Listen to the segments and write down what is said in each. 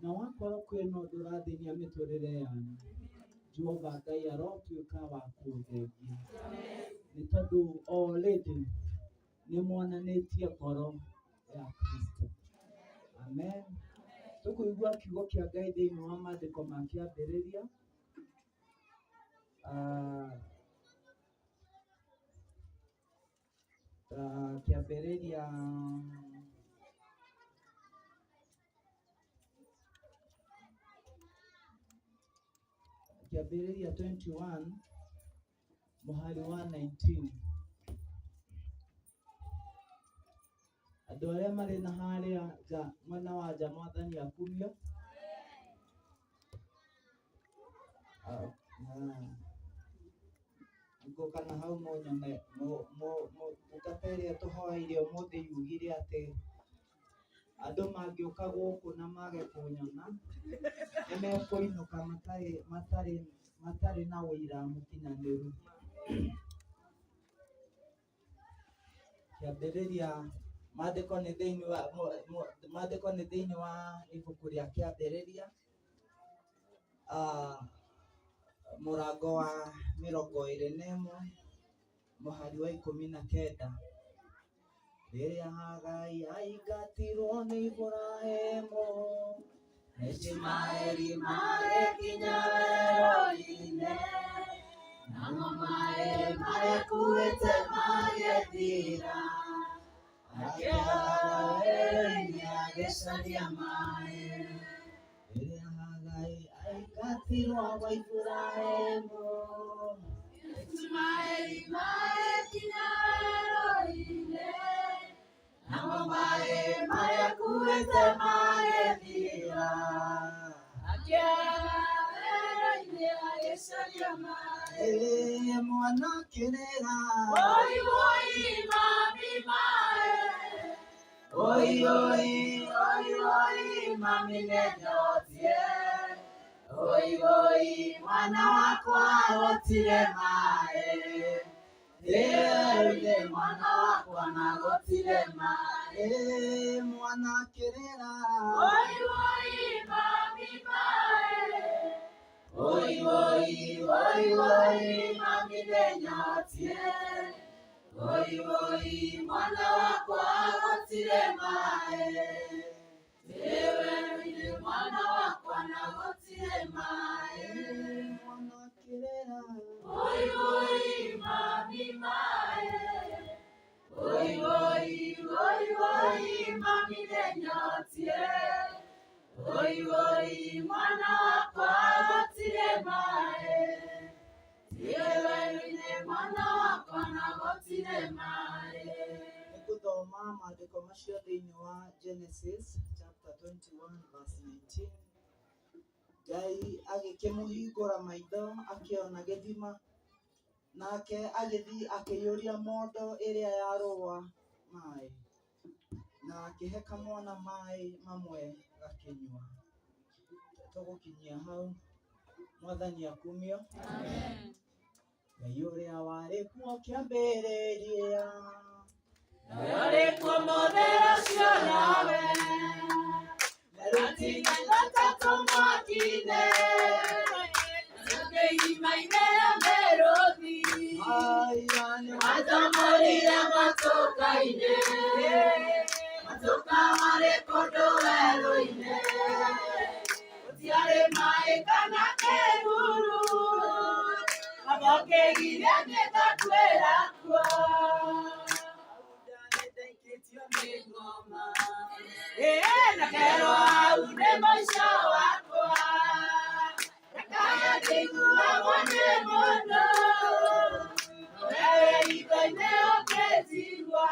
na wakorwo kwĩna ũndũ ũrathĩnia mĩtũrĩre yanyu, Jehova Ngai arotuĩka wa kũũthengia, nĩ tondũ already nĩ muonanĩtie ngoro ya Kristo. Amen. Tũkũigua kiugo kĩa Ngai thĩinĩ wa maandĩko ma kĩambĩrĩria kĩambĩrĩria 21 mũhari wa 19. Andũ arĩa marĩ na harĩa nja mwena wa nja Mwathani akumio. Ngoka na hau mũnyone mũkateria tũhoeire ũmũthĩ yugire atĩ andũ mangĩũka gũkũ na mage kũnyona nĩmekũinũka matarĩ na ũira mũkinyanĩru. Kĩambĩrĩria maandĩko nĩ thĩinĩ wa ibuku rĩa Kĩambĩrĩria mũrango wa 21 mũhari wa 19. Rĩrĩa Hagai aingatirwo nĩ Iburahĩmu Ishmaeli magĩkinya werũ-inĩ, namo maaĩ makuĩte magĩthira, akĩaga werũ-inĩ agĩcaria maaĩ. Rĩrĩa Hagai aingatirwo gwa Iburahĩmu Ishmaeli magĩkinya werũ-inĩ, namo maaĩ makuĩte magĩthira, akĩaga werũ-inĩ agĩcaria maaĩ. Mwana akĩrĩra oi oi mami maaĩ, oi oi oi oi mami nĩnyotie, oi oi mwana wakwa gũtirĩ maaĩ, werũ-inĩ mwana wakwa na gũtirĩ maaĩ. Mwana akĩrĩra oi oi mami maaĩ, oi oi oi oi mami nĩnyotie, oi oi mwana wakwa gũtirĩ maaĩ, werũ-inĩ mwana wakwa na gũtirĩ maaĩ. Mwana akĩrĩra oi oi mami maaĩ, oi oi oi oi mami nĩnyotie, oi oi mwana wakwa gũtirĩ maaĩ, werũ-inĩ mwana wakwa na gũtirĩ maaĩ. Nĩngũthoma maandĩko macio thĩinĩ wa Genesis chapter 21 verse 19. Ngai agĩkĩmũhingũra maitho akĩona gĩthima, nake agĩthiĩ akĩiyũria mondo ĩrĩa yarũa maaĩ, na akĩhe kamwana maaĩ mamwe gakĩnyua. Tũgũkinyia hau. Mwathani akumio. Amen. Ngai ũrĩa warĩ kuo kĩambĩrĩria, ũrĩ kuo mũthia ũcio nawe, rũti-inĩ rũtatũ mwaki-inĩ, irima-inĩ rĩa mĩrũthi, nĩwatomorire matũka-inĩ, matũka marĩ kũndũ werũ-inĩ, gũtiarĩ maaĩ kana kĩruru, anga ũkĩgiria nĩngakwĩra kuo. Ndanĩndaikĩtio nĩ ng'oma, na kerwo hau nĩ mũico wakwa, ndakaya ndĩiguagwo nĩ mũndũ, wee ritho-inĩ ũkĩnjigua,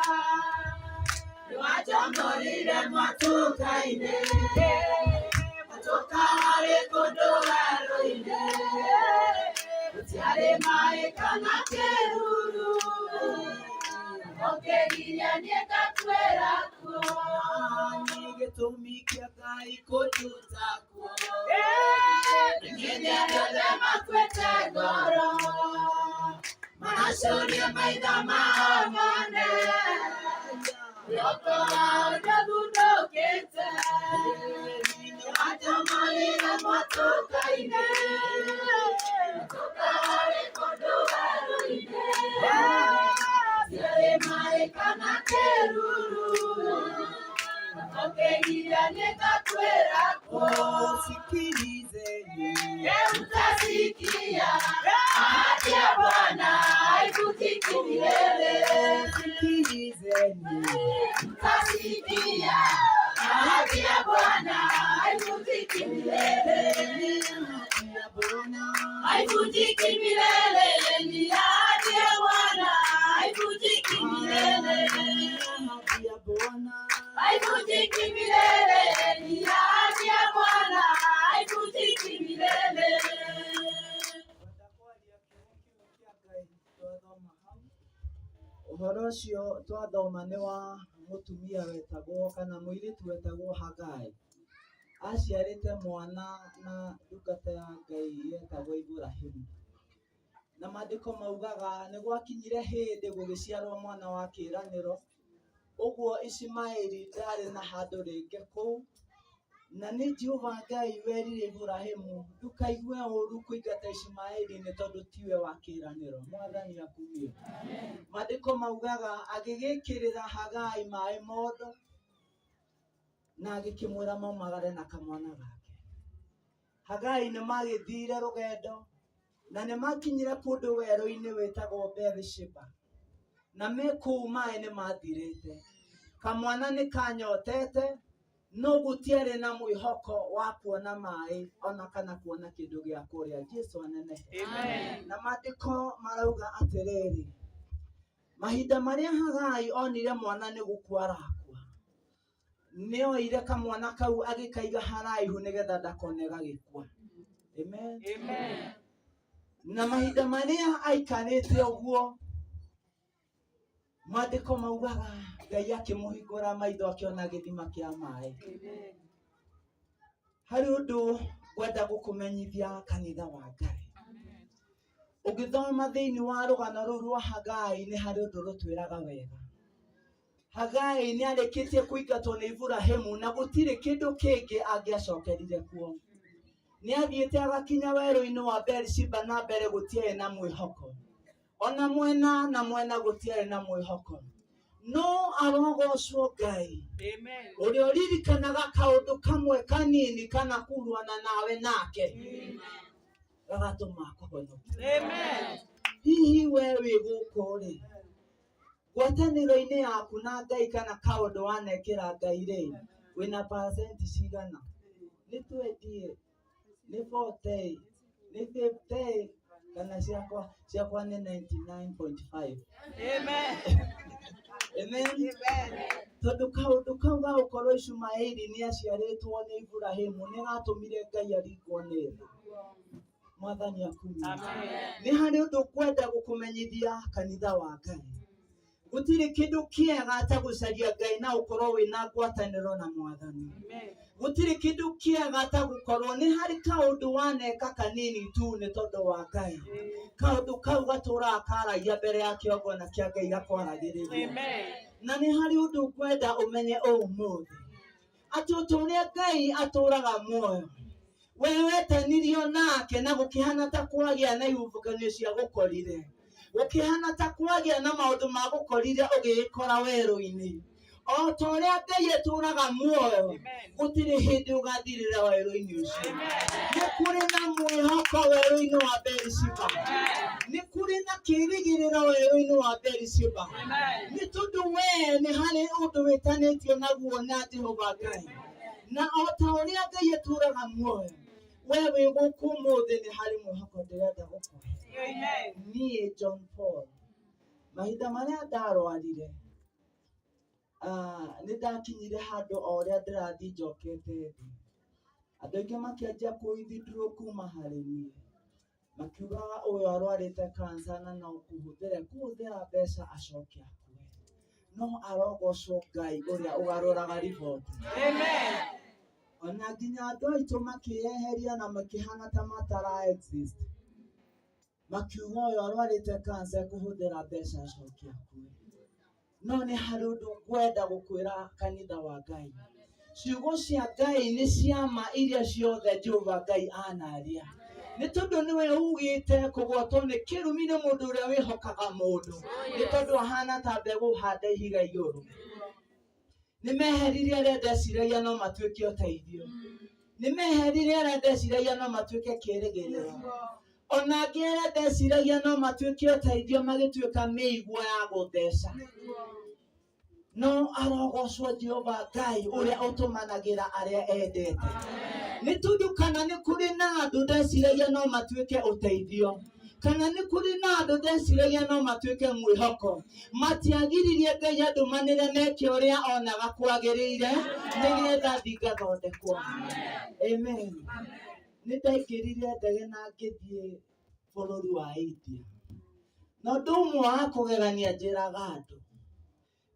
nĩwanjomorire matũka-inĩ, matũka marĩ kũndũ werũ-inĩ, gũtiarĩ maaĩ kana kĩruru, ũkĩgiria niĩ ngakwĩra kuo. Nĩ gĩtũmi kĩa Ngai kũnduta kuo, nĩnginya rĩothe makuĩte ngoro, maracuria maitho mao mone, guoko wao ndũthundũkĩte, nĩwanjomorire tukaine tukare kundu werũ-inĩ ciarĩ maĩ kana kĩruru ũkĩgiranĩka kwĩra sikilizeni utasikia ahadi ya Bwana haivunjiki milele. Sikilizeni utasikia ahadi ya Bwana haivunjiki milele. Haivunjiki milele, ni ahadi ya Bwana haivunjiki milele. Haivunjiki milele, ni ahadi ya Bwana haivunjiki milele. Ũhoro ũcio twathoma nĩ wa mũtumia wetagwo kana mũirĩtu wetagwo Hagai. Aciarĩte mwana na ndungata ya Ngai yetagwo Iburahĩmu. Na maandĩko maugaga nĩ gwakinyire hĩndĩ gũgĩciarwo mwana wa kĩĩranĩro. Ũguo Ismaeli ndarĩ na handũ rĩngĩ kũu. Na nĩ Jehova Ngai werire Iburahĩmu ndũkaigue ũũru kũingata Ismaeli nĩ tondũ tiwe wa kĩĩranĩro. Mwathani akumie. Maandĩko maugaga agĩgĩkĩrĩra Hagai maĩ mondo na agĩkĩmwĩra maumagare na kamwana gake. Hagai nĩ magĩthire rũgendo na nĩ makinyire kũndũ werũ-inĩ wĩtagwo Beerisheba. Na me kũu maĩ nĩ mathirĩte. Kamwana nĩ kanyotete no gũtiarĩ na mwĩhoko wa kuona maĩ ona kana kuona kĩndũ gĩa kũrĩa. Jesũ anenehe. Amen. Na maandĩko marauga atĩrĩrĩ, mahinda marĩa Hagai onire mwana nĩ gũkua arakua, nĩoire kamwana kau agĩkaiga haraihu nĩgetha ndakone gagĩkua. Amen. Amen. Na mahinda marĩa aikarĩte ũguo, maandĩko maugaga Ngai akĩmũhingũra maitho akĩona gĩthima kĩa maĩ. Harĩ ũndũ ngwenda gũkũmenyithia kanitha wa Ngai. Ũngĩthoma thĩinĩ wa rũgano rũu rwa Hagai nĩ harĩ ũndũ rũtwĩraga wega. Hagai nĩ arĩkĩtie kũingatwo nĩ Iburahĩmu na gũtirĩ kĩndũ kĩngĩ angĩacokerire kuo. Nĩ athiĩte agakinya werũ-inĩ wa Beerisheba na mbere gũtiarĩ na mwĩhoko. Ona mwena na mwena gũtiarĩ na mwĩhoko. No arogocwo Ngai. Amen. Ũrĩa ũririkanaga kaũndũ kamwe kanini kana kuruana nawe nake. Amen. Gagatũma akũhonokie. Amen. Hihi we wĩ gũkũ rĩ, ngwatanĩro-inĩ yaku na Ngai kana kaũndũ wanekĩra Ngai rĩ, wĩna percent cigana? Nĩ 20, nĩ 40, nĩ 50 kana ciakwa nĩ 99.5. Amen. Amen. Tondũ kaũndũ kau ga gũkorwo Ismaeli nĩ aciarĩtwo nĩ Iburahĩmu nĩ gatũmire Ngai aringwo nĩ tha. Mwathani akumie. Nĩ harĩ ũndũ ngwenda gũkũmenyithia kanitha wa Ngai. Gũtirĩ kĩndũ kĩega ta gũcaria Ngai na ũkorwo wĩna ngwatanĩro na Mwathani. Gũtirĩ kĩndũ kĩega ta gũkorwo nĩ harĩ kaũndũ waneka kanini tu nĩ tondũ wa Ngai. Kaũndũ kau gatũũraga karagia mbere ya kĩongona kĩa Ngai gakwaragĩrĩria. Na nĩ harĩ ũndũ ngwenda ũmenye ũmũthĩ. Atĩ ũrĩa Ngai atũũraga muoyo. We wetanirio nake na gũkĩhana ta kwagĩa na ihubũkanio cia gũkorire. Gũkĩhana ta kwagĩa na maũndũ ma gũkorire ũgĩgĩkora werũ-inĩ. O ta ũrĩa Ngai atũũraga muoyo, gũtirĩ hĩndĩ ũgathirĩra werũ-inĩ ũcio. Nĩ kũrĩ na mwĩhoko werũ-inĩ wa Beerisheba. Nĩ kũrĩ na kĩĩrĩgĩrĩro werũ-inĩ wa Beerisheba. Nĩ tondũ we nĩ harĩ ũndũ wĩtanĩtio naguo na Jehova Ngai. Na o ta ũrĩa Ngai atũũraga muoyo, we wĩ gũkũ ũmũthĩ nĩ harĩ mwĩhoko ndĩrenda gũkũhe. Niĩ John Paul, mahinda marĩa ndarwarire, nĩ ndakinyire handũ o ũrĩa ndĩrathiĩ njokete thĩ. Andũ aingĩ makĩanjia kũ-withdraw kuma harĩ niĩ. Makiugaga ũyũ arwarĩte cancer na no kũhũthĩra mbeca acoke akue. No arogocwo Ngai ũrĩa ũgarũraga riboti. Amen. Ona nginya andũ aitũ makĩyeheria na makĩhana ta matara exist. Makiuga ũyũ arwarĩte cancer kũhũthĩra mbeca acoke akue. No nĩ harĩ ũndũ ngwenda gũkwĩra kanitha wa Ngai. ciugo cia Ngai nĩ ciama iria ciothe Jehova Ngai anaria. Nĩ tondũ nĩwe ugĩte kũgwatwo nĩ kĩrumi nĩ mũndũ ũrĩa wĩhokaga mũndũ, nĩ tondũ ahana ta mbegũ hande ihiga igũrũ. Nĩ meherire arĩa ndeciragia no matuĩke ũteithio, nĩ meherire arĩa ndeciragia no matuĩke kĩĩrĩgĩrĩro, ona angĩ arĩa ndeciragia no matuĩke ũteithio magĩtuĩka mĩigua ya gũtheca. No arogocwo Jehova Ngai ũrĩa ũtũmanagĩra arĩa endete. Nĩ tondũ kana nĩ kũrĩ na andũ ndeciragia no matuĩke ũteithio, kana nĩ kũrĩ na andũ ndeciragia no matuĩke mwĩhoko, matiagiririe Ngai andũmanĩre meke ũrĩa onaga kwagĩrĩire nĩgetha thiĩ ngathondekwo. Amen. Nĩ ndaingĩrire ndege na ngĩthiĩ bũrũri wa India, na ũndũ ũmwe wa kũgegania njĩraga andũ,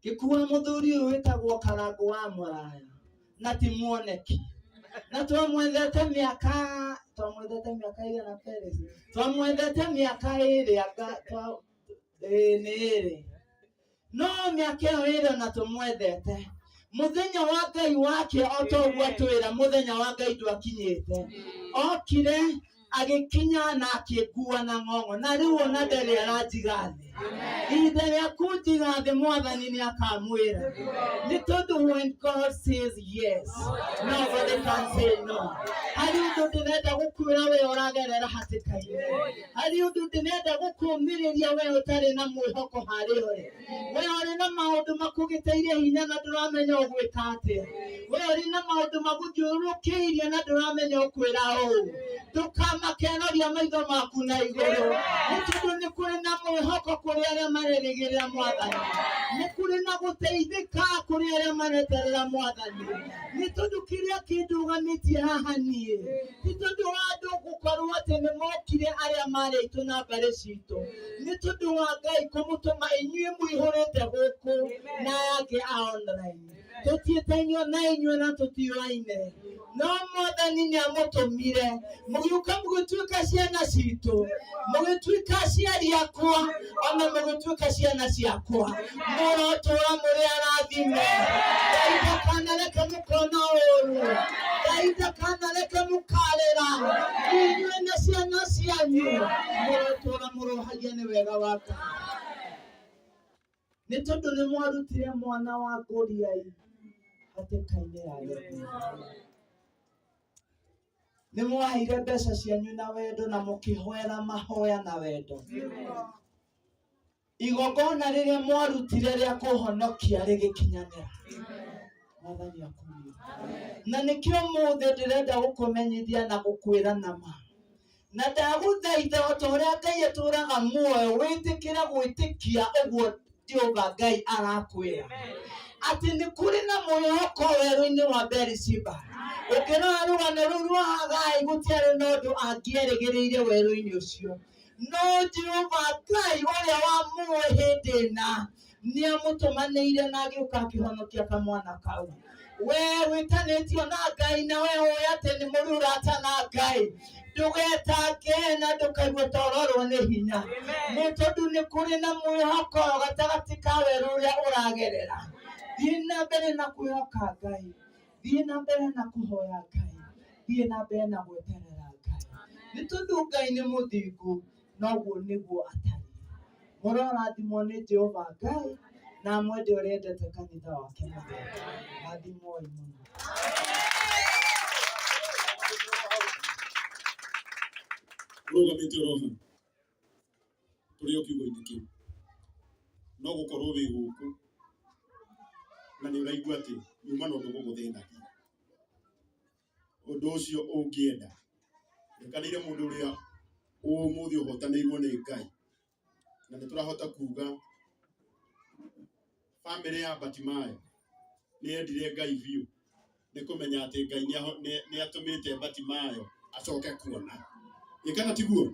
ngĩkua mũthuri ũyũ wĩtagwo Karangũ wa Mũraya na ti muoneki, na twamwethete mĩaka igana Paris, twamwethete mĩaka ĩrĩ nĩ ĩrĩ, no mĩaka ĩyo ĩrĩ na tũmwethete, mũthenya wa Ngai wake o ta ũguo atwĩra mũthenya wa Ngai ndwakinyĩte, okire agĩkinya na akĩngua na ng'ong'o, na rĩu ona ndarĩ aranjiga thĩ. Ihinda rĩa kũnjiga thĩ Mwathani nĩ akamwĩra, nĩ tondũ when God says yes, nobody can say no. Harĩ ũndũ ndĩrenda gũkwĩra we ũragerera hatĩka-inĩ, harĩ ũndũ ndĩrenda gũkũũmĩrĩria we ũtarĩ na mwĩhoko harĩ we, we ũrĩ na maũndũ makũgĩteirie hinya na ndũramenya ũgwĩka atĩa, we ũrĩ na maũndũ magũthiũrũrũkĩirie na ndũramenya ũkwĩra ũũ, ndũkamakenoria maitho maku na igũrũ, nĩ tondũ nĩ kũrĩ na mwĩhoko kũrĩ arĩa marerĩgĩrĩra Mwathani, nĩ kũrĩ na gũteithĩka kũrĩ arĩa mareterera Mwathani, nĩ tondũ kĩrĩa kĩndũgamĩtie haha niĩ ti tondũ wa andũ gũkorwo atĩ nĩ mokire arĩa marĩ aitũ na mbarĩ citũ, nĩ tondũ wa Ngai kũmũtũma inyuĩ mũihũrĩte gũkũ na angĩ a online, tũtiĩtainio na inyuĩ na tũtioaine, no Mwathani nĩ amũtũmire mũgĩũka mũgĩtuĩka ciana citũ, mũgĩtuĩka aciari akwa, ona mũgĩtuĩka ciana ciakwa, mũrotũũra mũrĩ arathime. Ngai ndakanareke mũkona ũũru, Ngai ndakanareke mũkarĩra, inyuĩ na ciana cianyu mũrotũũra mũrohagia nĩ wega wa Ngai, nĩ tondũ nĩ mwarutire mwana wa ngũriai hatĩka-inĩ ya gĩkuũ. Nĩ mwaheire mbeca cianyu na wendo na mũkĩhoera mahoya na wendo. Igongona rĩrĩa mwarutire rĩa kũhonokia rĩgĩkinyanĩra. Mwathani akumie. Na nĩkĩo ũmũthĩ ndĩrenda gũkũmenyithia na gũkwĩra nama, na ndagũthaitha o ta ũrĩa Ngai atũũraga muoyo wĩtĩkĩre gwĩtĩkia ũguo Jehova Ngai arakwĩra, atĩ nĩ kũrĩ na mwĩhoko werũ-inĩ wa Berishiba. Ũkĩrora rũgano rũu rwa Hagai gũtiarĩ na ũndũ angĩerĩgĩrĩire werũ-inĩ ũcio, no Jehova Ngai ũrĩa wamuoe hĩndĩ ĩna nĩ amũtũmanĩire na agĩũka akĩhonokia kamwana kau. We wĩtanĩtio na Ngai na we ũĩ atĩ nĩ mũrĩ ũrata na Ngai, ndũgetange na ndũkaigue ta ũrorwo nĩ hinya, nĩ tondũ nĩ kũrĩ na mwĩhoko gatagatĩ ka werũ ũrĩa ũragerera. Thiĩ na mbere na kwĩhoka Ngai, thiĩ na mbere na kũhoya Ngai, thiĩ na mbere na gweterera Ngai, nĩ tondũ Ngai nĩ mũthingu, noguo nĩguo atariĩ. Mũrorathimwo nĩ Jehova Ngai na mwende ũrĩa endete kanitha wake mũtheri. Rathimwoi mũno. Rũgamĩte roho tũrĩ o kiugo-inĩ kĩu, no gũkorwo wĩ gũkũ na nĩ ũraigua atĩ nyuma na ũndũ gũgũthĩnagia. Ũndũ ũcio ũngĩenda rekanĩire mũndũ ũrĩa ũmũthĩ ũhotanĩirwo nĩ Ngai, na nĩ tũrahota kuga bamĩrĩ ya Batimayo nĩ yendire Ngai biũ, nĩ kũmenya atĩ Ngai nĩ atũmĩte Batimayo acoke kuona. Ĩkana tiguo?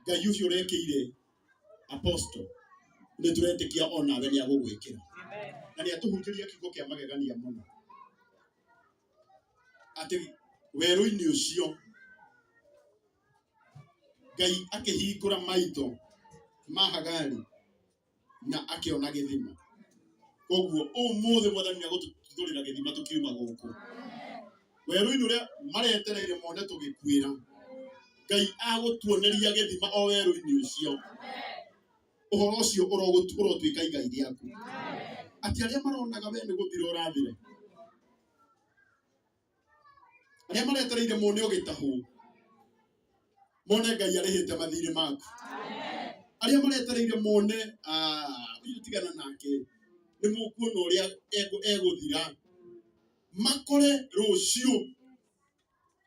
Ngai ũcio ũrekĩire apostle nĩ tũretĩkia onawe nĩ agũgwĩkĩra, na nĩ atũhunjĩria kiugo kĩa magegania mũno atĩ werũ-inĩ ũcio Ngai akĩhingũra maitho ma Hagari na akĩona gĩthima. Koguo ũmũthĩ Mwathani tũtũrĩ na gĩthima tũkiuma gũkũ werũ-inĩ ũrĩa maretereire mone tũgĩkuĩra Ngai agũtuoneria gĩthima o werũ-inĩ ũcio ũhoro ũcio ũrotuĩka igai rĩaku atĩ arĩa maronaga we nĩ gũthira ũrathira arĩa maretereire mone ũgĩtahwo mone Ngai arĩhĩte mathirĩ maku arĩa maretereire mone tigana nake nĩ mũkuona ũrĩa egũthira makore rũciũ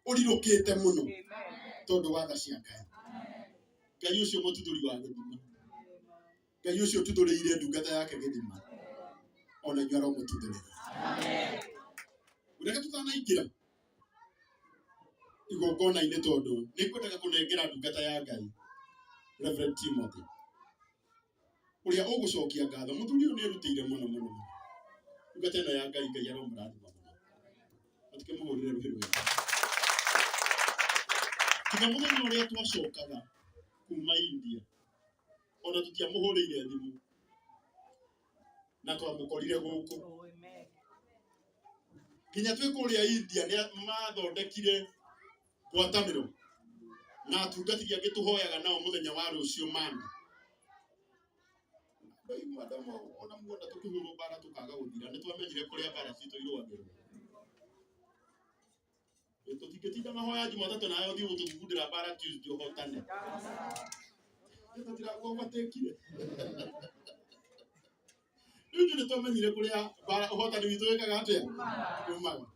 ũrirũkĩte mũno tondũ wa tha cia Ngai Ngai ũcio mũtuthũri wa gĩthima Ngai ũcio ũtuthũrĩire ndungata yake gĩthima ona inyuĩ aromũtuthũrĩra reke tũtanaingĩra igongona-inĩ tondũ nĩngwendaga kũnengera ndungata ya Ngai Reverend Timothy ũrĩa ũgũcokia ngatho mũthuri ũyũ nĩerutĩire mũno ndungata ĩno ya Ngai Ngai aromũrathima mũno atikĩmũhũrĩre rũhĩ rwega tiga mũthenya ũrĩa twacokaga kuma India ona tũtiamũhũrĩire thimũ na twamũkorire gũkũ nginya twĩ kũrĩa India nĩ mathondekire ngwatanĩro na atungatĩri angĩ tũhoyaga nao mũthenya wa rũciũ Monday ona muona tũkĩhũrwo mbara tũkaga gũthira nĩ twamenyire kũrĩa mbara citũ irũagĩrwo tũtingĩtinda mahoya Jumatatũ nayo thiĩ gũtũthugundĩra mbara Tuesday ũhotane tũtiraguobatekire rĩu nĩ twamenyire kũrĩa ũhotani witũ wĩkaga atĩa umaga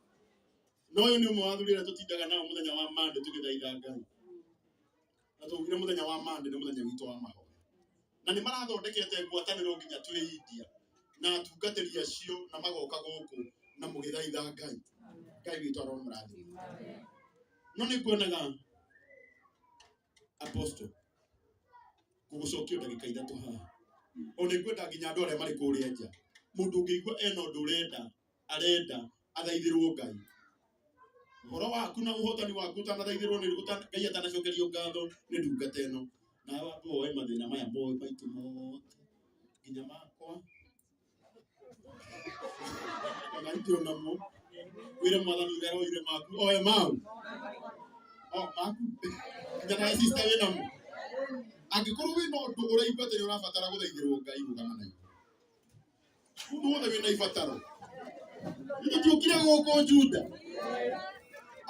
no ũyũ nĩ ũmwe wa athuri arĩa tũtindaga nao mũthenya wa Monday tũgĩthaitha Ngai na twaugire mũthenya wa Monday nĩ mũthenya witũ wa mahoya na nĩ marathondekete ngwatanĩro nginya twĩ India na atungatĩri acio na magoka gũkũ na mũgĩthaitha Ngai witũ aromũrathima no nĩ nguonaga Apostle gũgũcokia ndagĩka ithatũ haha o nĩ ngwenda nginya andũ arĩa marĩ kũrĩa nja mũndũ ũngĩigua ena ũndũ arenda athaithĩrwo Ngai ũhoro waku na ũhotani waku ũtanathaithĩrwo Ngai atanacokerio ngatho nĩ ndungata ĩno nawe wambe woe mathĩna maya maitũ mothe nginya makwa ona itũ onamo wĩre mwathani ũrĩa maku oe mau maku nginya nawe sister wĩnamo angĩkorwo wĩna ũndũ ũraigua atĩ nĩ ũrabatara gũthaithĩrwo Ngai rũgama na igũrũ mũndũ wothe wĩna ibataro nĩtũtiũkire gũkũ Juda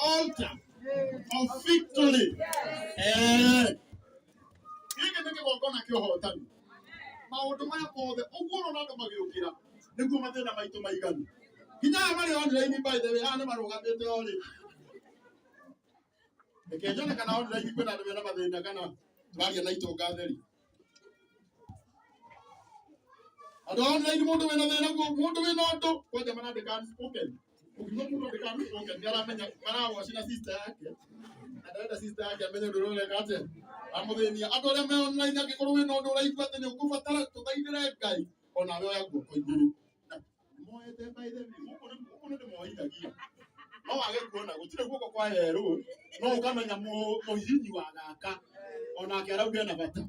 altar of victory gĩkĩ nĩ kĩgongona kĩa ũhotani maũndũ maya mothe ũguo ũrona andũ magĩũkĩra nĩguo mathĩna maitũ maiganu nginya aya marĩ online by the way nĩ marũgamĩte orĩ reke nyone kana online kwĩna andũ mena mathĩna kana twaria na itonga theri andũ online mũndũ wĩna thĩna mũndũ wĩna ũndũ kwanja marandĩka unspoken ũkiuga mũndũ andĩka unspoken nĩ aramenya maragoci na sister yake na sister yake amenye ũndũ ũreka atĩa amũthĩnia andũ arĩa me online angĩkorwo wĩna ũndũ ũraigua atĩ nĩ ũkũbatara tũthaithĩre Ngai onawe oya guoko igũrũ moete by the way mũkũ nĩ ndĩmoithagia no wage kuona gũtirĩ guoko kwa yerũ no ũkamenya mũhihinyi wa gaka onake arauga na bata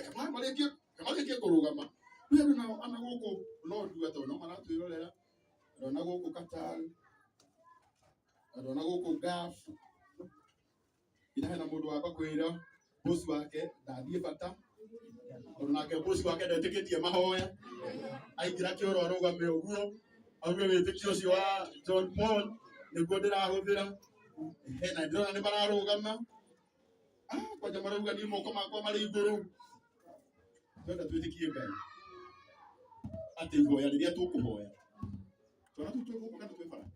kama marĩkie kũrũgama rĩu nao ana gũkũ no ndugatwo no maratwĩrorera ona gũkũ Qatar ona gũkũ Gulf ina hena mũndũ wamba kwĩra boss wake ndathiĩ bata onake boss wake ndetĩkĩtie mahoya aingĩra kĩoro arũgame ũguo auge wĩtĩkio ũcio wa John Paul nĩguo ndĩrahũthĩra hena ndĩrona nĩ mararũgama kwanja marauga niĩ moko makwa marĩ igũrũ twenda twĩtĩkie Ngai atĩ ihoya rĩrĩa tũkũhoya twana tũgũka kana twĩbara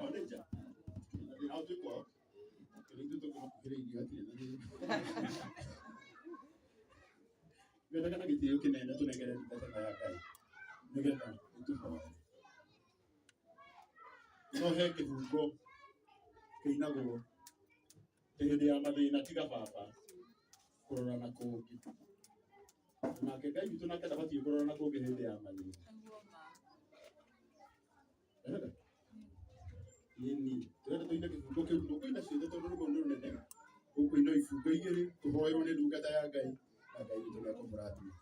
onenja na twĩkwa kĩrĩndũ tũkũhĩrĩirio atĩ wenda kana gĩtĩo kĩnene tũnengere ndungata ya Ngai nĩgetha tũhoye no he kĩhungo kĩinagwo hĩndĩ ya mathĩna tiga baba kũrora na kũngĩ nake Ngai witũ nake ndabatiĩ kũrora na kũngĩ hĩndĩ ya mathĩna nini twende tũine kĩbungo kĩu tũkũina ciothe tondũ rũgũ nĩ rũnene gũkũina ibungo igĩrĩ tũhoerwo nĩ ndungata ya Ngai na Ngai witũ nĩekũmũrathima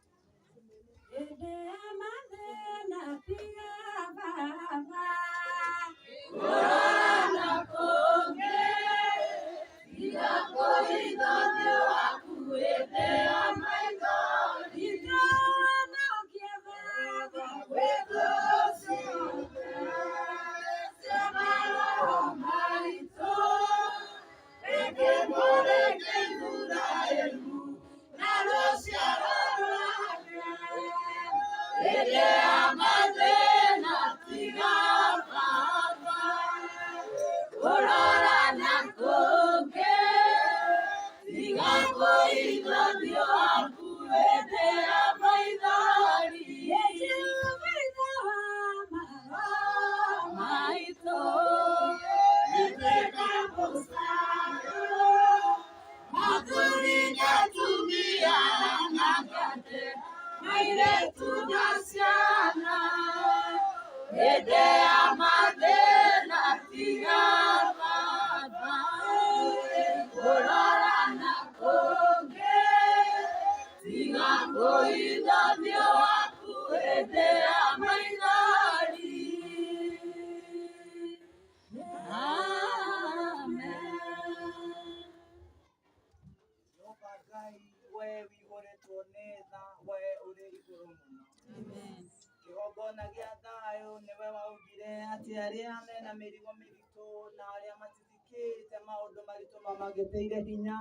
Magĩteire hinya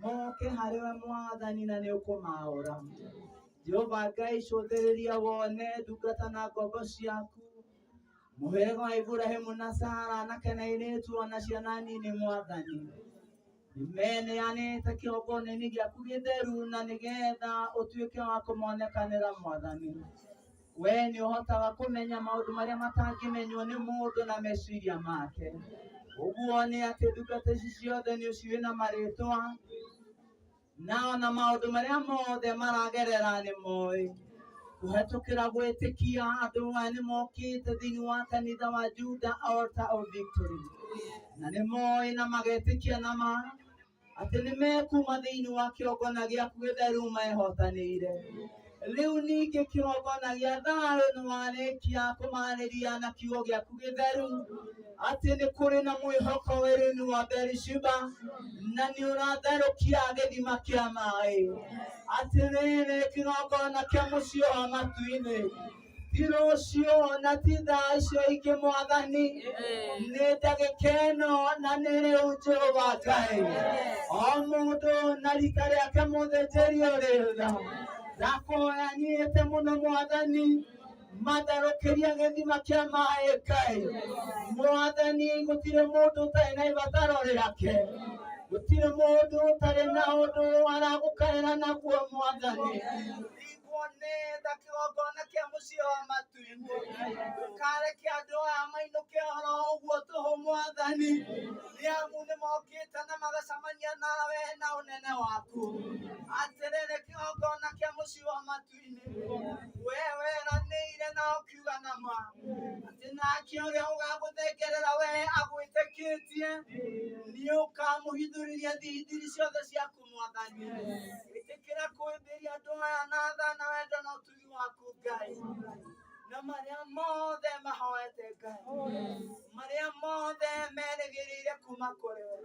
moke harĩ we Mwathani na nĩũkũmaũra. Jehova Ngai cũthĩrĩria wone ndungata na ngombo ciaku mũhĩrĩga wa Iburahĩmu na Sara anake na airĩtu ona ciana nini Mwathani. Nĩmeneanĩte kĩgongona-inĩ gĩaku gĩtheru na nĩgetha ũtuĩke wa kũmonekanĩra Mwathani. We nĩũhotaga kũmenya maũndũ marĩa matangĩmenywo nĩ mũndũ na meciria make. Ũguo nĩ atĩ ndungata ici ciothe nĩũciũĩ na marĩtwa na ona maũndũ marĩa mothe maragerera nĩmoĩ. Kũhetũkĩra gwĩtĩkia andũ aya nĩmokĩte thĩinĩ wa kanitha wa Judah Altar of Victory, na nĩmoĩ na magetĩkia na ma atĩ nĩmekuma thĩinĩ wa kĩgongona gĩaku gĩtheru mehotanĩire. Rĩu ningĩ kĩgongona gĩa thayũ nĩwarĩkia kũmaarĩria na kiugo gĩaku gĩtheru atĩ nĩ kũrĩ na mwĩhoko werũ-inĩ wa Berishiba na nĩũratherũkia gĩthima kĩa maĩ. Atĩrĩrĩ, kĩgongona kĩa mũciĩ wa matu-inĩ ti rũciũ na ti thaa icio ingĩ Mwathani, nĩ ndagĩka ĩno na nĩ rĩu Jehova Ngai. O mũndũ na rita rĩake mũthĩnjĩri ũrĩ tha ndakũhoya niĩte mũno Mwathani matherũkĩria gĩthima kĩa maĩ Ngai. Mwathani, gũtirĩ mũndũ ũtarĩ na ibataro rĩake, gũtirĩ mũndũ ũtarĩ na ũndũ aragũkaĩra naguo Mwathani. Nĩnda kĩgongona kĩa mũciĩ wa matu-inĩ ndũkareke andũ aya mainũke oro ũguo tũhũ Mwathani, nĩamu nĩmokĩte na magacemania nawe na ũnene waku. Atĩrĩrĩ, kĩgongona kĩa mũciĩ wa matu-inĩ we weranĩire na ũkiuga na ma atĩ nake ũrĩa ũgagũthengerera we agwĩtĩkĩtie nĩũkamũhithũrĩria thithiri ciothe ciaku Mwathani. Ĩtĩkĩra kũhĩmbĩria andũ aya na tha na wendo na ũtugi waku Ngai, na marĩa mothe mahoete Ngai, marĩa mothe merĩgĩrĩire kuma kũrĩ we,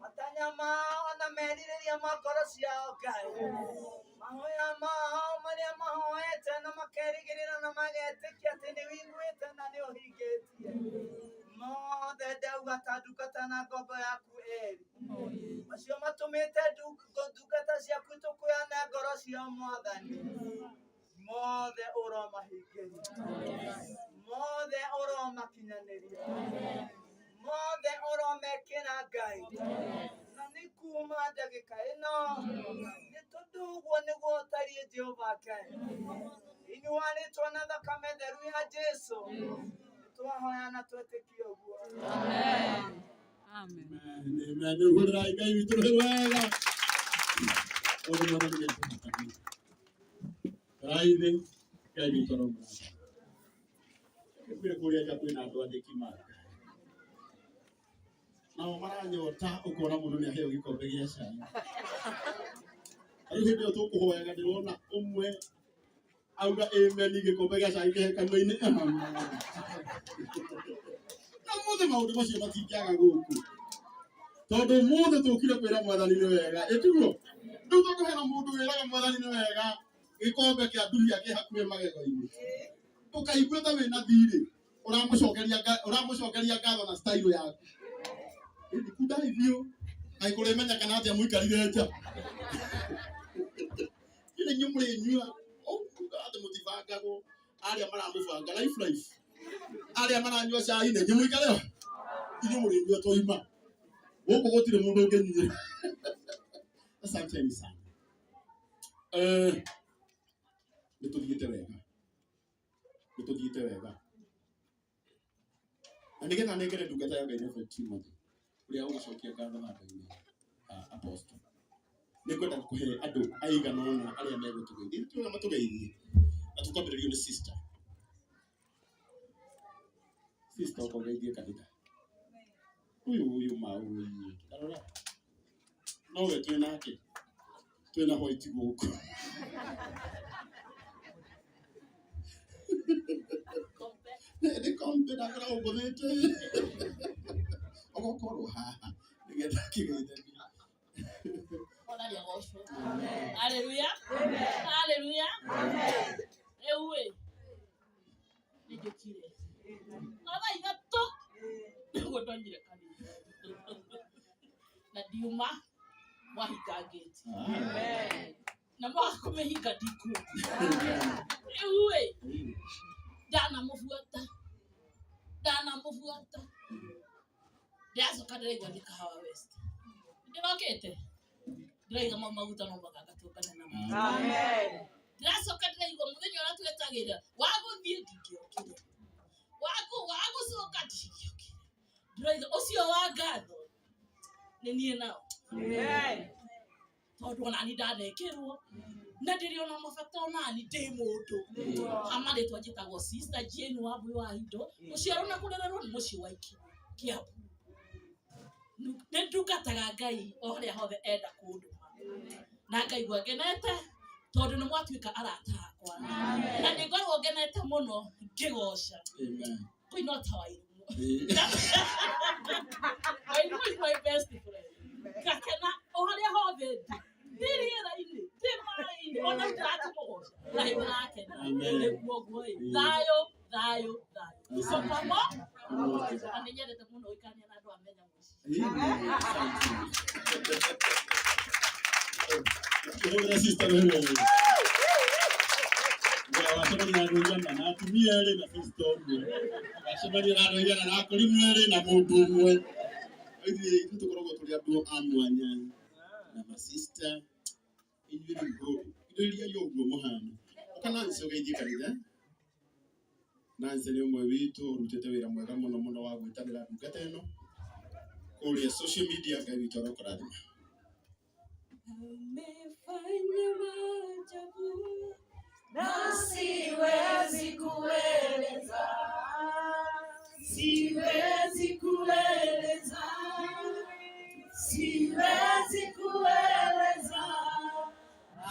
matanya mao na merirĩria ma ngoro ciao Ngai, mahoya mao marĩa mahoete na makerĩgĩrĩra na magetĩkia atĩ nĩwĩiguĩte na nĩũhingĩtie, mothe ndauga ta ndungata na ngombo yaku eri macio matũmĩte ndungata ciaku tũkũyane ngoro ciao Mwathani, mothe ũromahingĩria, mothe ũromakinyanĩria, mothe ũromekĩra Ngai. Na nĩ kuma ndagĩka ĩno nĩ tondũ ũguo nĩguo ũtariĩ Jehova Ngai, thĩinĩ wa rĩtwa na thakame theru ya Jesũ twahoya na twĩtĩkie ũguo. Amen. Amen. Amen. Nĩũhũrĩrai Ngai witũ rũhĩ wega. Ũndũ Mwathani nĩatũhotanĩtie. Raithĩ Ngai witũ aromũratha. Nĩkwĩrĩ kũrĩa nja kwĩna andũ andĩki maya nao maranyota ũkona mũndũ nĩaheo gĩkombe gĩa cai. Rĩu hĩndĩ ĩyo tũkũhoyaga ndĩrona ũmwe auga amen gikombe gĩa cai kĩhe kanua-inĩ. Na mũthĩ maũndũ macio matingĩaga gũkũ, tondũ mũthĩ tũkire kwĩra Mwathani nĩ wega, ĩtiguo. Rĩu tũkũhera mũndũ wĩraga Mwathani nĩ wega gĩkombe kĩa nduria kĩ hakuhĩ magego-inĩ, ũkaigua ta wĩna thirĩ, ũramũcokeria ngatho na style yaku. Nĩkundaithio na kũrĩmenya kana atĩa mũikarire nja. Nĩ inyuĩ mũrĩnyua atĩ mũtibangagwo, arĩa maramũbanga life arĩa maranyua cai nĩ inyuĩ mũikare ho, inyuĩ mũrĩnyua twaima gũkũ gũtirĩ mũndũ ũngĩnyuĩra. Asanteni sana. Nĩtũthiĩte wega na nĩgetha nengere ndungata ya Ngai Reverend Timothy ũrĩa ũgũcokia ngatho handũ-inĩ apostle. Nĩngwenda kũhe andũ aigana ũna arĩa megũtũgeithia, twĩna matũgeithie na tũkwambĩrĩrio nĩ sister. Sister ũkũgeithie kanitha ũyũ maũi ndarora nowe twĩ nake, twĩna white gũkũ. Nĩ kombe ndakoragwo ngũthĩte ũgũkorwo haha nĩgetha kĩgeithania. Haleluya. Haleluya. Ewe. Nijokire. Aba igato. Ngotongire kanitha. Na diuma wahika gate. Amen. Na mwakumehika diku. Ewe. Dana mufuata. Ndiacoka ndĩraigua nĩ kahawa West. Ndĩrokĩte. Ndĩraiga maguta no makagatukana namo. Amen. Ndĩracoka ndĩraigua mũthenya ũrĩa twetagĩrĩra wa gũthiĩ ndingĩokire. Wagũcoka ndingĩokire. Ndĩraiga ũcio wa ngatho nĩ niĩ nao. Amen. Tondũ ona niĩ ndanekĩrwo na ndĩrĩ ona mabata onani ndĩ mũndũ. Amarĩtwa njĩtagwo Sister Jane Wambui wa Indo, mũciarwo na kũrererwo nĩ mũciĩ wa Kiambu. Nĩ ndungataga Ngai o harĩa hothe enda kũndũma. Na ngaigua ngenete tondũ nĩ mwatuĩka arata akwa. Na nĩngoragwo ngenete mũno ngĩgoca. Kũina ta Wairumo. Wairumo is my best friend. Ngakena o harĩa hothe ndĩ. Ndĩrĩra-inĩ, ndĩ-maĩ-inĩ, ona ndĩratũmũgoca. Ngai nĩarakena. Nĩguo guo-ĩ. Thayũ. Tuko pamoja. Na nĩnyendete mũno gũikarania na andũ a Menya mũciĩ. Kĩhũrĩra sister wewe. Wacemania na andũ igana na atumia erĩ na sister ũmwe. Wacemania na andũ igana na akũrinũ erĩ na mũndũ ũmwe. Ithuĩ tũkoragwo tũrĩ andũ a mwanya na masista. Inyuĩ rĩu iria ũguo mũhana. Kana nĩcogeithie kanitha. Nancy nĩ ũmwe witũ ũrutĩte wĩra mwega mũno wa gwĩtanĩra ndungata ĩno kũrĩa social media. Ngai witũ arokũrathima. Amefanya maajabu na siwezi kueleza.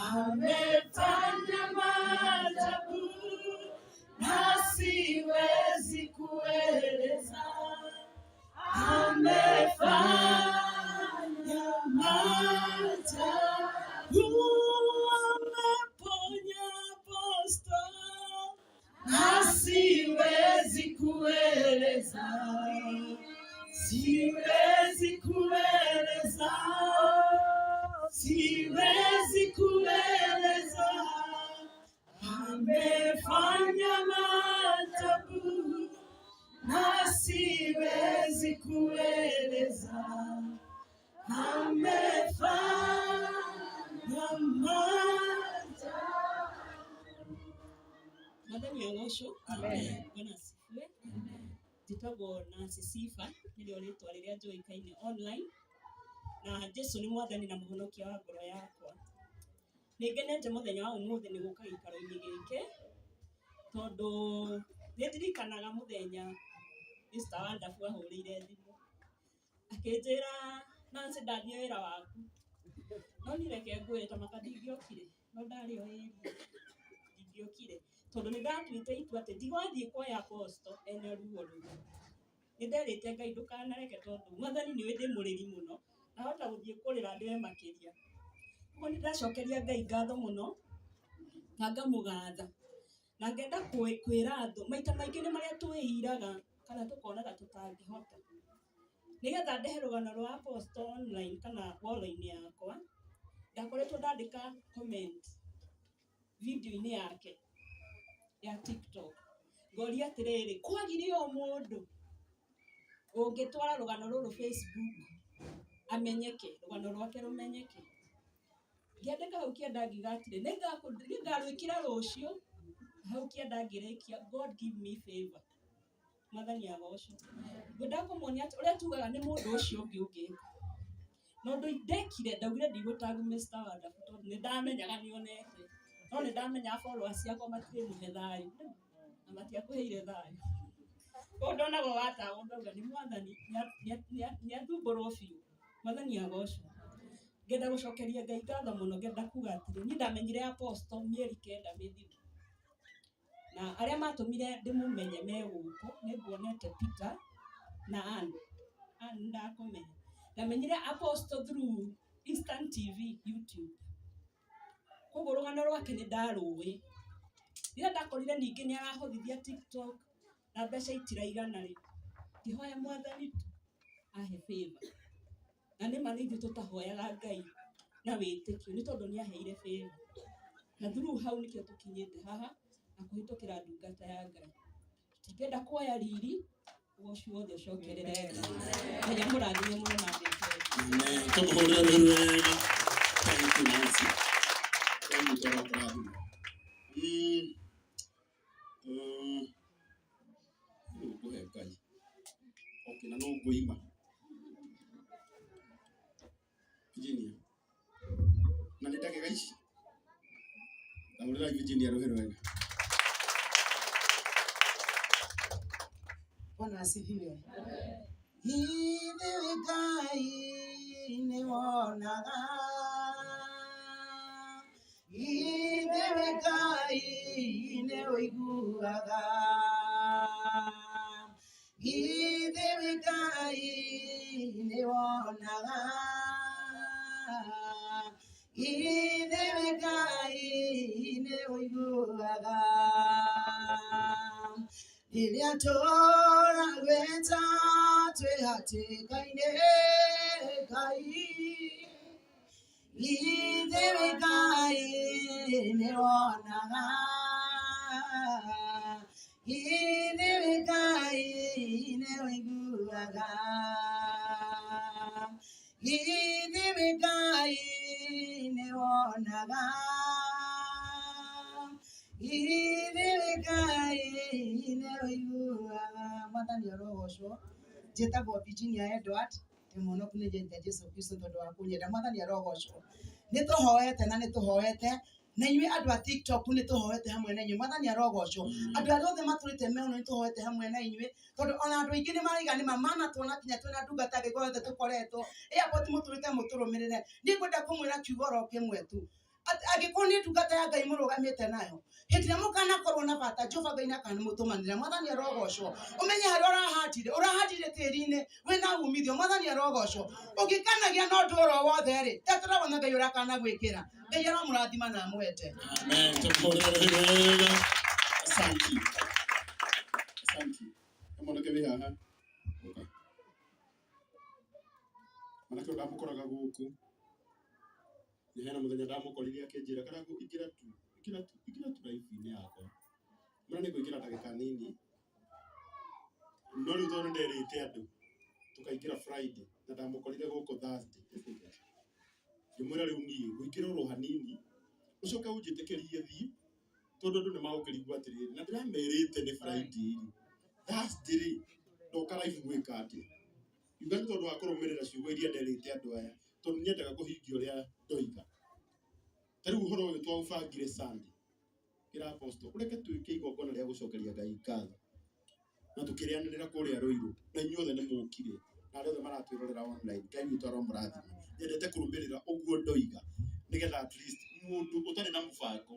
Amefanya maajabu na siwezi kueleza. Amefanya maajabu. Ameponya Apostle na siwezi kueleza. Amefanya maajabu na siwezi kueleza. Amefanya maajabu. Madam Yangosho. Amen. Bwana asifiwe. Njĩtagwo Nancy Sifa, nĩrĩo rĩtwa rĩrĩa njũĩkaine online. Na Jesũ nĩ mwathani na mũhonokia wa ngoro yakwa. Nĩngenete mũthenya wa ũmũthĩ nĩ gũka gĩikaro-inĩ gĩkĩ, tondũ nĩndirikanaga mũthenya Mr. Wonderful ahũrĩire thimũ akĩnjĩra Nancy ndathiĩ wĩra waku no nĩ reke ngwĩre ta maka ndingĩokire no ndarĩ o ĩria ndiokire tondu ni ndatuite itua ati ndigwathie kuoya aposto ene ruo ruo ni nderite Ngai ndukanareke tondu mwathani ni ndi muriri muno ahota guthie kurira ndiwe makiria koguo ni ndacokeria Ngai ngatho muno na ngamugatha na ngenda kwira andu maita maingi ni maria twihiraga kana tukonaga tutangihota nigetha ndehe rugano rwa aposto online kana wall-ini yakwa ndakoretwo ndandika comment video-ini yake ya TikTok ngoria atiriri kwagire o mundu ungitwara rugano ruru Facebook amenyeke rugano rwake rumenyeke ngiandika hau kienda ngiga atiri ningarwikira rucio hau kienda ngirikia God give me favor mwathani agocwo ngwenda kumuonia ati uria tugaga ni mundu ucio ungi no ndekire ndaugire ndigutagu Mr. Wonderful tondu ni ndamenyaga nionete no ni ndamenya followers yakwa matire muhe thayu na matiakuheire thayu koguo ndonaga watago ndauga ni mwathani ni athumburwo biũ mwathani agocwo ngenda gucokeria Ngai ngatho muno ngenda kuga atiri ni ndamenyire aposto mieri 9 mithiru na aria matumire ndimumenye me guku ni nguonete Peter na Ann ndakumenya ndamenyire aposto through Instant TV YouTube koguo rugano rwake ni ndarũĩ rĩrĩa ndakorire ningĩ ni arahothithia TikTok na mbeca itiraigana rĩ ndihoya mwathani ahe favor na nĩ ma nĩ ithuĩ tũtahoyaga Ngai na wĩtĩkio nĩ tondũ nĩ aheire favor na through hau nĩkĩo tũkinyĩte haha na kũhĩtũkĩra ndungata ya Ngai tũtingĩenda kuoya riri ũcio wothe ũcokerere Ngai amũrathime mũno na mbere tumuhũrĩre wega thank you Nancy thank you for brother kuhe Ngai okay na no ngũima Virginia na nĩ ndagĩka ici ndamũrĩra Virginia rũhĩ rwega Bwana asifiwe. Ithuĩ Ngai nĩ wonaga ithuĩ Ngai nĩ ũiguaga ithuĩ Ngai nĩ wonaga ithuĩ Ngai nĩ ũiguaga rĩrĩa tũragweta twĩhatĩka-inĩ Ngai ithuĩ Ngai nĩ wonaga ithuĩ Ngai nĩ ũiguaga ithuĩ Ngai nĩ wonaga ithuĩ Ngai nĩ ũiguaga mwathani arogocwo njĩtagwo Virginia Edward ndĩ mũhonoku nĩ Jesũ Kristo tondũ wa kũnyenda mwathani arogocwo nĩ tũhoete na nĩ tũhoete na inyuĩ andũ a TikTok nĩ tũhoete hamwe na inyuĩ mwathani arogocwo andũ arĩa othe matũrĩte mĩono nĩ tũhoete hamwe na inyuĩ tondũ ona andũ aingĩ nĩ maraiga nĩ mamana tuona kinya twĩna ndungata angĩkorwo othe tũkoretwo airport mũtũrĩte mũtũrũmĩrĩre nĩ ngwenda kũmwĩra kiugo oro kĩmwe tu angĩkorwo nĩ ndungata ya Ngai mũrũgamĩte nayo hĩndĩ ĩrĩa mũkanakorwo na bata Jehova Ngai nĩakanĩmũtũmanĩra mwathani arogocwo ũmenye harĩa ũrahandire tĩri-inĩ wĩna umithio mwathani arogocwo ũngĩkanagia na ũndũ oro wothe rĩ tetũrabona Ngai ũrakanagwĩkĩra Ngai aramũrathima na amwete amen tũmũhũrĩre wega asante mũndũ wĩ haha manake ndamũkoraga gũkũ nĩ hena mũthenya ndamũkorire akĩnjĩra kana ingĩra tu live-inĩ yakwa mara nĩ ngũingĩra ndagĩka nini no rĩu tondũ nderĩte andũ tũkaingĩra Friday na ndamũkorire gũkũ Thursday ngĩmwĩra rĩu niĩ ngũingĩra oro hanini ũcoke ũnjĩtĩkĩrie thiĩ tondũ andũ nĩ magũkĩrigwo atĩrĩrĩ na ndĩramerĩte nĩ Friday Thursday rĩ ndoka live gwĩka atĩa yuga nĩ tondũ wa kũrũmĩrĩra ciugo iria nderĩte andũ aya tondũ nyendaga kũhingia ũrĩa ndoiga tarĩu ũhoro ũyũ twaũbangire Sunday kĩra apostle ũreke twĩke igongona rĩa gũcokeria Ngai ngatho na tũkĩrĩanĩrĩra kũrĩa Rũirũ na inyuothe nĩ mũkire na arĩa othe maratwĩrorera online Ngai witũ aromũrathima nyendete kũrũmĩrĩra ũguo ndoiga nĩgetha at least mũndũ ũtarĩ na mũbango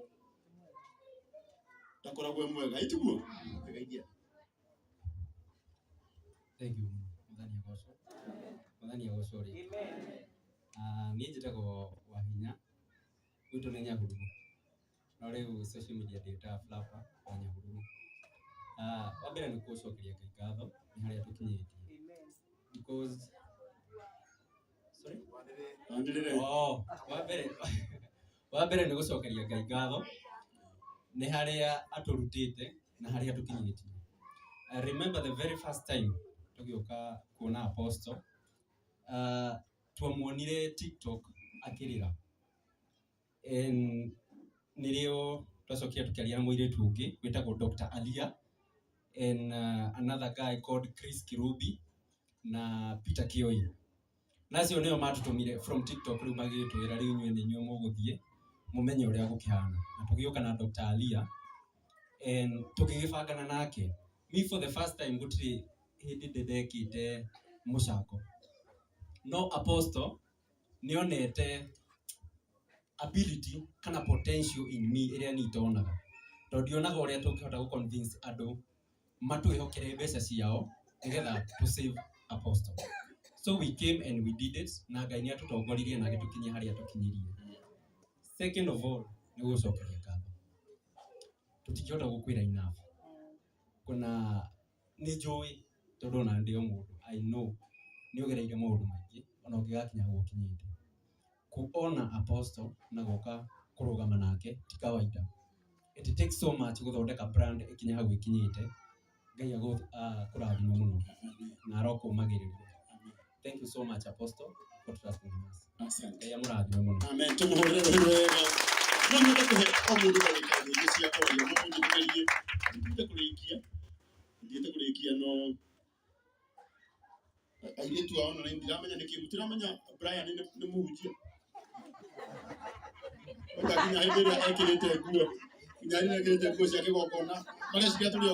ndakoragwo mwega itiguo ngeithia. Thank you Mwathani agocwo ri. Niĩ njĩtagwo Wahinya, gwitũ nĩ Nyahururu, no rĩu social media ndĩtaga Flapper wa Nyahururu. Wa mbere nĩ gũcokeria Ngai ngatho nĩ harĩa tũkinyĩtie, because wa mbere nĩ gũcokeria Ngai ngatho nĩ harĩa atũrutĩte na harĩa tũkinyĩtie. I remember the very first time tũgĩũka kuona Apostle, twamuonire TikTok akĩrĩra, nĩrĩo twacokire tũkĩaria na mũirĩtu ũngĩ wĩtagwo Dr. Alia and another guy called Chris Kirubi na Peter Kioi. Nacio nĩo matũtũmire from TikTok, rĩu magĩtwĩra rĩu inyuĩ nĩ inyuĩ mũgũthiĩ mũmenye ũrĩa gũkĩhana, na tũgĩũka na Dr. Alia and tũgĩgĩbangana nake. Me for the first time gũtirĩ hĩndĩ ndĩndekĩte mũcako, no Apostle nĩonete ability kana potential in me ĩrĩa niĩ itonaga, tondũ ndionaga ũrĩa tũngĩhota gũ-convince andũ matwĩhokere mbeca ciao nĩgetha to save Apostle. So we came and we did it, na Ngai nĩ atũtongoririe na agĩtũkinyia harĩa tũkinyĩrie. Second of all, nĩ gũcokeria ngatho. Tũtingĩhota gũkwĩra enough. Kuna nĩ njũĩ tondũ ona ndĩ o mũndũ, I know nĩ ũgereire maũndũ maingĩ ona ũngĩgakinya gũkinyĩte. Kuona Apostle na gũka kũrũgama nake ti kawaida. It takes so much gũthondeka brand ikinya hau ikinyĩte. Ngai kũrathima mũno na arokũmagĩrĩria. Thank you so much Apostle for trusting in us. Asante. Ngai amũrathime mũno. Amen. Tumuhũrĩre rũhĩ rwega. No nyende kũhe o mũndũ ndagĩka nyingĩ cia kwaria, no mũnjĩtĩkĩrie ndiĩte kũrĩkia no airĩtu ao na ndiramenya nĩkĩ mũtiramenya Brian nĩ mũhunjia. Nginya hĩndĩ ĩrĩa ekĩrĩte nguo, nginya hĩndĩ ĩrĩa ekĩrĩte nguo cia kĩgongona marĩa cigatũrio